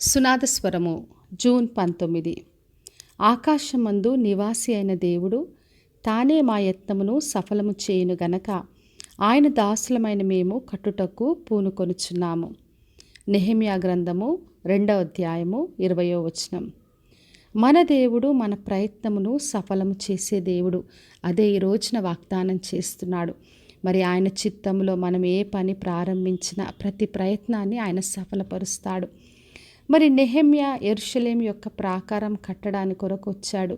సునాదస్వరము June 19. ఆకాశమందు నివాసి అయిన దేవుడు తానే మా యత్నమును సఫలము చేయును గనక ఆయన దాసులమైన మేము కట్టుటకు పూనుకొనుచున్నాము. నెహెమ్యా గ్రంథము 2వ అధ్యాయము 20వ వచనం. మన దేవుడు మన ప్రయత్నమును సఫలము చేసే దేవుడు. అదే ఈ రోజున వాగ్దానం చేస్తున్నాడు. మరి ఆయన చిత్తంలో మనం ఏ పని ప్రారంభించినా ప్రతి ప్రయత్నాన్ని ఆయన సఫలపరుస్తాడు. మరి నెహెమ్యా యెరూషలేము యొక్క ప్రాకారం కట్టడానికి కొరకు వచ్చాడు.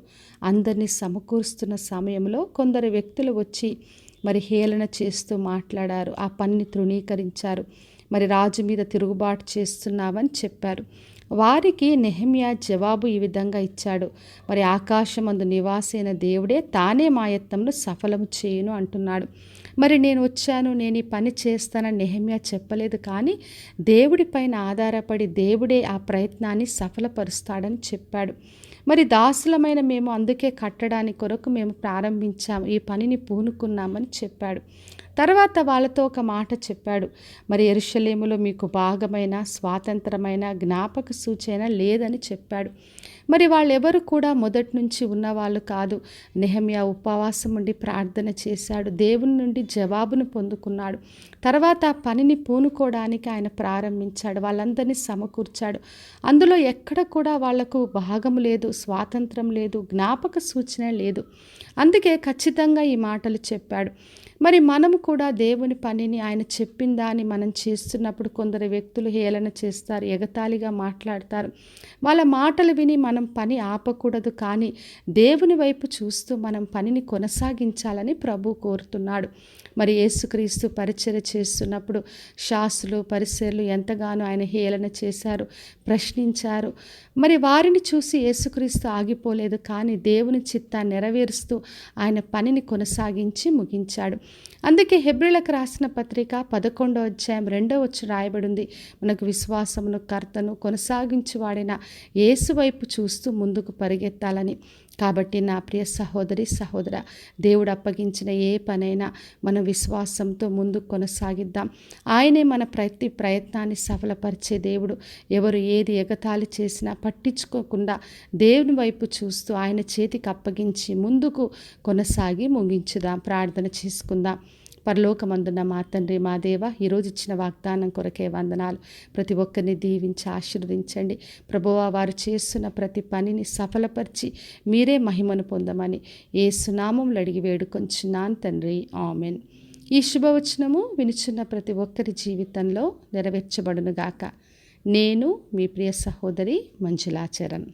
అందరినీ సమకూరుస్తున్న సమయంలో కొందరు వ్యక్తులు వచ్చి మరి హేళన చేస్తూ మాట్లాడారు. ఆ పనిని తృణీకరించారు. మరి రాజు మీద తిరుగుబాటు చేస్తున్నావని చెప్పారు. వారికి నెహెమ్యా జవాబు ఈ విధంగా ఇచ్చాడు. మరి ఆకాశమందు నివాసైన దేవుడే తానే మా యత్నమును సఫలము చేయును అంటున్నాడు. మరి నేను వచ్చాను, నేను ఈ పని చేస్తానని నెహెమ్యా చెప్పలేదు. కానీ దేవుడి పైన ఆధారపడి దేవుడే ఆ ప్రయత్నాన్ని సఫలపరుస్తాడని చెప్పాడు. మరి దాసులమైన మేము అందుకే కట్టడానికి కొరకు మేము ప్రారంభించాము, ఈ పనిని పూనుకున్నామని చెప్పాడు. తర్వాత వాళ్ళతో ఒక మాట చెప్పాడు. మరి యెరూషలేములో మీకు భాగమైన స్వాతంత్రమైన జ్ఞాపక సూచన లేదని చెప్పాడు. మరి వాళ్ళెవరు కూడా మొదటి నుంచి ఉన్నవాళ్ళు కాదు. నెహెమ్యా ఉపవాసం ఉండి ప్రార్థన చేశాడు. దేవుని నుండి జవాబును పొందుకున్నాడు. తర్వాత ఆ పనిని పూనుకోవడానికి ఆయన ప్రారంభించాడు. వాళ్ళందరినీ సమకూర్చాడు. అందులో ఎక్కడ కూడా వాళ్లకు భాగం లేదు, స్వాతంత్రం లేదు, జ్ఞాపక సూచన లేదు. అందుకే ఖచ్చితంగా ఈ మాటలు చెప్పాడు. మరి మనము కూడా దేవుని పనిని ఆయన చెప్పిన దాన్ని మనం చేస్తున్నప్పుడు కొందరు వ్యక్తులు హేళన చేస్తారు, ఎగతాళిగా మాట్లాడతారు. వాళ్ళ మాటలు విని మనం పని ఆపకూడదు. కానీ దేవుని వైపు చూస్తూ మనం పనిని కొనసాగించాలని ప్రభు కోరుతున్నాడు. మరి యేసుక్రీస్తు పరిచర్య చేస్తున్నప్పుడు శాస్త్రులు పరిసయ్యులు ఎంతగానో ఆయన హేళన చేశారు, ప్రశ్నించారు. మరి వారిని చూసి యేసుక్రీస్తు ఆగిపోలేదు. కానీ దేవుని చిత్తాన్ని నెరవేరుస్తూ ఆయన పనిని కొనసాగించి ముగించాడు. అందుకే హెబ్రీలకు రాసిన పత్రిక 11వ అధ్యాయం 2వ వచనం రాయబడింది. మనకు విశ్వాసమును కర్తను కొనసాగించువాడిన యేసు వైపు చూస్తూ ముందుకు పరిగెత్తాలని. కాబట్టి నా ప్రియ సహోదరి సహోదర, దేవుడు అప్పగించిన ఏ పనైనా మన విశ్వాసంతో ముందుకు కొనసాగిద్దాం. ఆయనే మన ప్రతి ప్రయత్నాన్ని సఫలపరిచే దేవుడు. ఎవరు ఏది ఎగతాళి చేసినా పట్టించుకోకుండా దేవుని వైపు చూస్తూ ఆయన చేతికి అప్పగించి ముందుకు కొనసాగి ముగించుదాం. ప్రార్థన చేసుకుందాం. పరలోకమందున్న మా తండ్రి, మా దేవ, ఈరోజు ఇచ్చిన వాగ్దానం కొరకే వందనాలు. ప్రతి ఒక్కరిని దీవించి ఆశీర్వదించండి. ప్రభువా, వారు చేస్తున్న ప్రతి పనిని సఫలపరిచి మీరే మహిమను పొందమని యేసు నామములో అడిగి వేడుకొంచున్నాను తండ్రి, ఆమెన్. ఈ శుభవచనము వినుచున్న ప్రతి ఒక్కరి జీవితంలో నెరవేర్చబడునుగాక. నేను మీ ప్రియ సహోదరి మంజులా చరణ్.